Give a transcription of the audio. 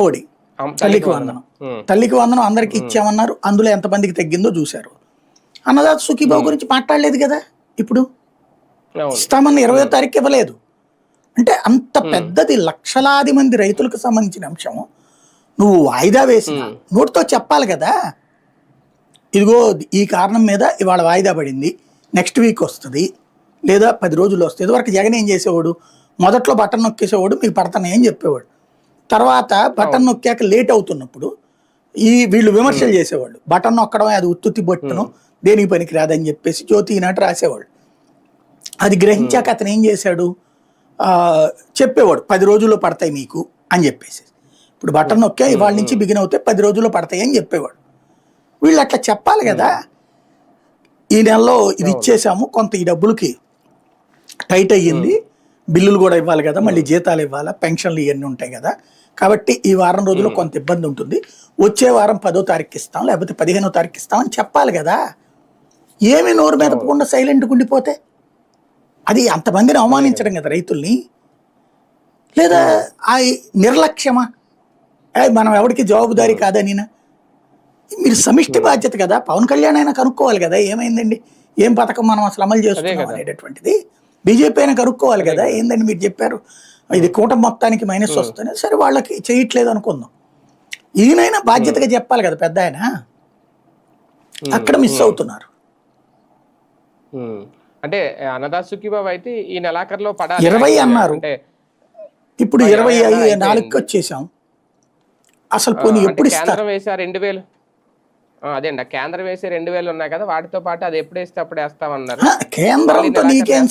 మోడీ తల్లికి వందనం. తల్లికి వందనం అందరికి ఇచ్చామన్నారు, అందులో ఎంతమందికి తగ్గిందో చూశారు. అన్నదాత సుఖీబాబు గురించి మాట్లాడలేదు కదా, ఇప్పుడు ఇస్తామన్న 20వ తారీఖు ఇవ్వలేదు. అంటే అంత పెద్దది లక్షలాది మంది రైతులకు సంబంధించిన అంశం నువ్వు వాయిదా వేసిన నోటితో చెప్పాలి కదా. ఇదిగో ఈ కారణం మీద ఇవాళ వాయిదా పడింది, నెక్స్ట్ వీక్ వస్తుంది లేదా 10 రోజుల్లో వస్తుంది. ఇదివరకు జగన్ ఏం చేసేవాడు, మొదట్లో బటన్ నొక్కేసేవాడు, మీకు పడతానే అని చెప్పేవాడు. తర్వాత బటన్ నొక్కాక లేట్ అవుతున్నప్పుడు వీళ్ళు విమర్శలు చేసేవాళ్ళు, బటన్ నొక్కడమే అది ఉత్తుత్తి బొట్టును దేనికి పనికి రాదని చెప్పేసి జ్యోతి ఈనాటి రాసేవాళ్ళు. అది గ్రహించాక అతను ఏం చేశాడు, చెప్పేవాడు 10 రోజుల్లో పడతాయి మీకు అని చెప్పేసి. ఇప్పుడు బటన్ నొక్కా ఇవాళ నుంచి బిగిన్ అవుతాయి 10 రోజుల్లో పడతాయి అని చెప్పేవాడు. వీళ్ళు అట్లా చెప్పాలి కదా, ఈ నెలలో ఇది ఇచ్చేసాము, కొంత ఈ డబ్బులకి టైట్ అయ్యింది, బిల్లులు కూడా ఇవ్వాలి కదా, మళ్ళీ జీతాలు ఇవ్వాలా, పెన్షన్లు ఇవన్నీ ఉంటాయి కదా, కాబట్టి ఈ వారం రోజుల్లో కొంత ఇబ్బంది ఉంటుంది, వచ్చే వారం 10వ తారీఖు ఇస్తాం లేకపోతే 15వ తారీఖు ఇస్తామని చెప్పాలి కదా. ఏమి నోరు మెదపకుండా సైలెంట్గా ఉండిపోతే అది అంతమందిని అవమానించడం కదా రైతుల్ని. లేదా ఆ నిర్లక్ష్యమా, మనం ఎవరికి జవాబుదారీ కాదని. మీరు సమిష్టి బాధ్యత కదా, పవన్ కళ్యాణ్ అయినా కనుక్కోవాలి కదా ఏమైందండి, ఏం పథకం మనం అసలు అమలు చేస్తున్నాం అనేటటువంటిది. బీజేపీ అయినా కనుక్కోవాలి కదా, ఏందండి మీరు చెప్పారు ఇది కూటమి మొత్తానికి మైనస్ వస్తుంది, సరే వాళ్ళకి చేయట్లేదు అనుకుందాం. ఈయనైనా బాధ్యతగా చెప్పాలి కదా పెద్ద ఆయన, అక్కడ మిస్ అవుతున్నారు. అంటే అన్నదాత సుఖీబాబు అయితే ఈ నెలాఖరులో పడాలి 20 అన్నారు, ఇప్పుడు 24కి వచ్చేసాం. అసలు పోనీ ఎప్పుడు కేంద్రం వేసా 2000, అదేండి కేంద్రం వేసే 2000 ఉన్నాయి కదా, వాటితో పాటు అది ఎప్పుడు వేస్తే అప్పుడు వేస్తామన్నారు. కేంద్రంతో నీకేం